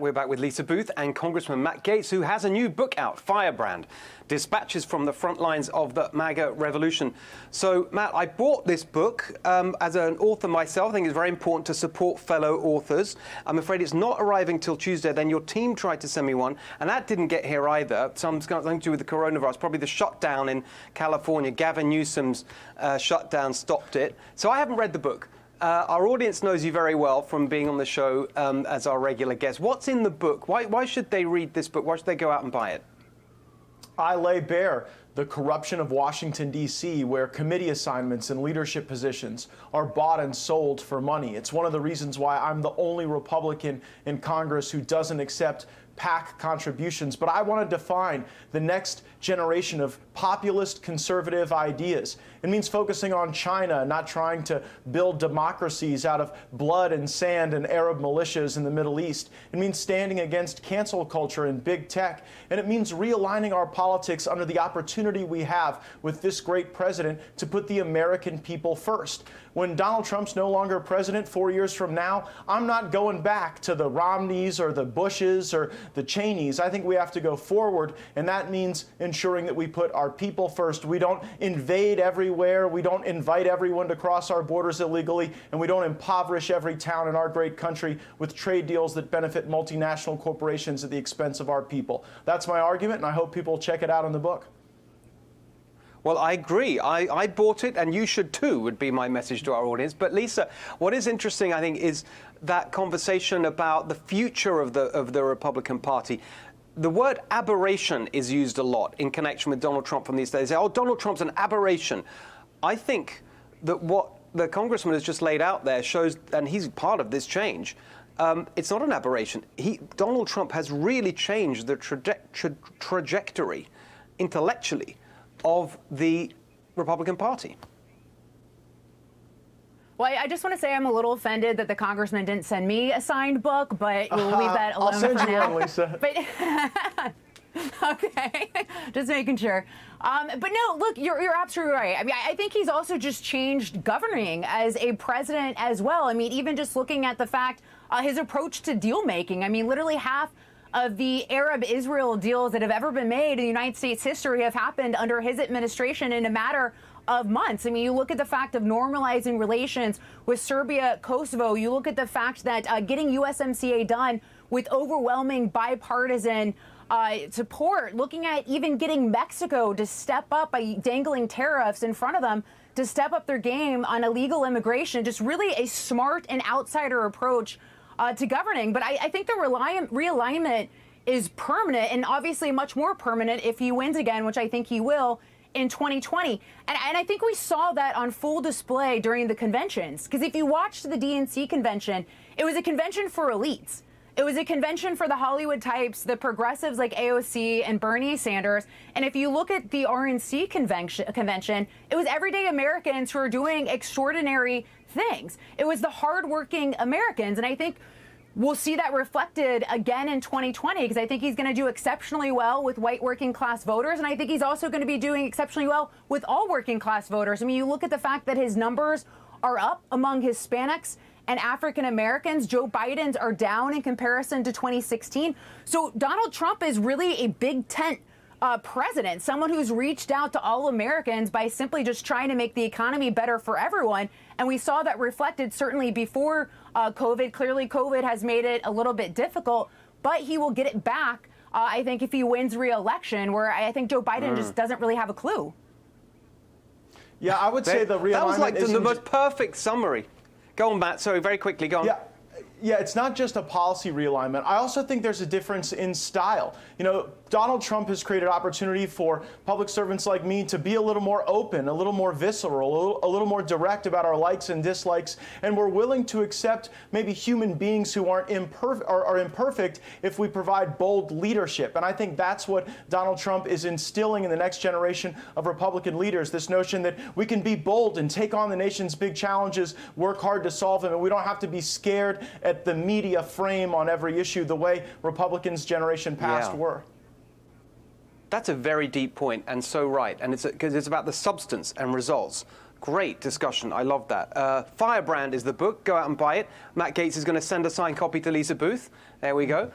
We're back with Lisa Booth and Congressman Matt Gaetz, who has a new book out, Firebrand, Dispatches from the Front Lines of the MAGA Revolution. So, Matt, I bought this book as an author myself. I think it's very important to support fellow authors. I'm afraid it's not arriving till Tuesday. Then your team tried to send me one, and that didn't get here either. Something to do with the coronavirus, probably the shutdown in California. Gavin Newsom's shutdown stopped it. So I haven't read the book. Our audience knows you very well from being on the show as our regular guest. What's in the book? Why should they read this book? Why should they go out and buy it? I lay bare the corruption of Washington, D.C., where committee assignments and leadership positions are bought and sold for money. It's one of the reasons why I'm the only Republican in Congress who doesn't accept PAC contributions. But I want to define the next generation of populist conservative ideas. It means focusing on China, not trying to build democracies out of blood and sand and Arab militias in the Middle East. It means standing against cancel culture and big tech. And it means realigning our politics under the opportunity we have with this great president to put the American people first. When Donald Trump's no longer president 4 years from now, I'm not going back to the Romneys or the Bushes or the Cheneys. I think we have to go forward, and that means ensuring that we put our people first. We don't invade everywhere. We don't invite everyone to cross our borders illegally, and we don't impoverish every town in our great country with trade deals that benefit multinational corporations at the expense of our people. That's my argument, and I hope people check it out in the book. Well, I agree. I bought it, and you should too, would be my message to our audience. But Lisa, what is interesting, I think, is that conversation about the future of the Republican Party. The word aberration is used a lot in connection with Donald Trump from these days. They say, oh, Donald Trump's an aberration. I think that what the congressman has just laid out there shows, and he's part of this change, it's not an aberration. Donald Trump has really changed the trajectory intellectually of the Republican Party. Well, I just want to say I'm a little offended that the congressman didn't send me a signed book, but we'll leave that alone for now. I'll send you one, Lisa. But okay, just making sure. But no, look, you're absolutely right. I mean, I think he's also just changed governing as a president as well. I mean, even just looking at the fact, his approach to deal making. I mean, literally half of the Arab-Israel deals that have ever been made in United States history have happened under his administration in a matter of months. I mean, you look at the fact of normalizing relations with Serbia, Kosovo. You look at the fact that getting USMCA done with overwhelming bipartisan support, looking at even getting Mexico to step up by dangling tariffs in front of them to step up their game on illegal immigration, just really a smart and outsider approach to governing. But I think the realignment is permanent, and obviously much more permanent if he wins again, which I think he will in 2020. And I think we saw that on full display during the conventions. Because if you watched the DNC convention, it was a convention for elites. It was a convention for the Hollywood types, the progressives like AOC and Bernie Sanders. And if you look at the RNC convention, it was everyday Americans who are doing extraordinary things. It was the hardworking Americans. And I think we'll see that reflected again in 2020, because I think he's going to do exceptionally well with white working class voters. And I think he's also going to be doing exceptionally well with all working class voters. I mean, you look at the fact that his numbers are up among Hispanics and African Americans. Joe Biden's are down in comparison to 2016. So Donald Trump is really a big tent president, someone who's reached out to all Americans by simply just trying to make the economy better for everyone. And we saw that reflected certainly before COVID. Clearly, COVID has made it a little bit difficult, but he will get it back, I think, if he wins re-election, where I think Joe Biden just doesn't really have a clue. Yeah, I would say the realignment that was like the most perfect summary. Go on, Matt. Sorry, very quickly. Go on. Yeah, it's not just a policy realignment. I also think there's a difference in style. You know, Donald Trump has created opportunity for public servants like me to be a little more open, a little more visceral, a little more direct about our likes and dislikes, and we're willing to accept maybe human beings who are imperfect if we provide bold leadership. And I think that's what Donald Trump is instilling in the next generation of Republican leaders, this notion that we can be bold and take on the nation's big challenges, work hard to solve them, and we don't have to be scared at the media frame on every issue the way Republicans generation past were. That's a very deep point, and so right. And it's because it's about the substance and results. Great discussion. I love that. Firebrand is the book. Go out and buy it. Matt Gaetz is going to send a signed copy to Lisa Booth. There we go.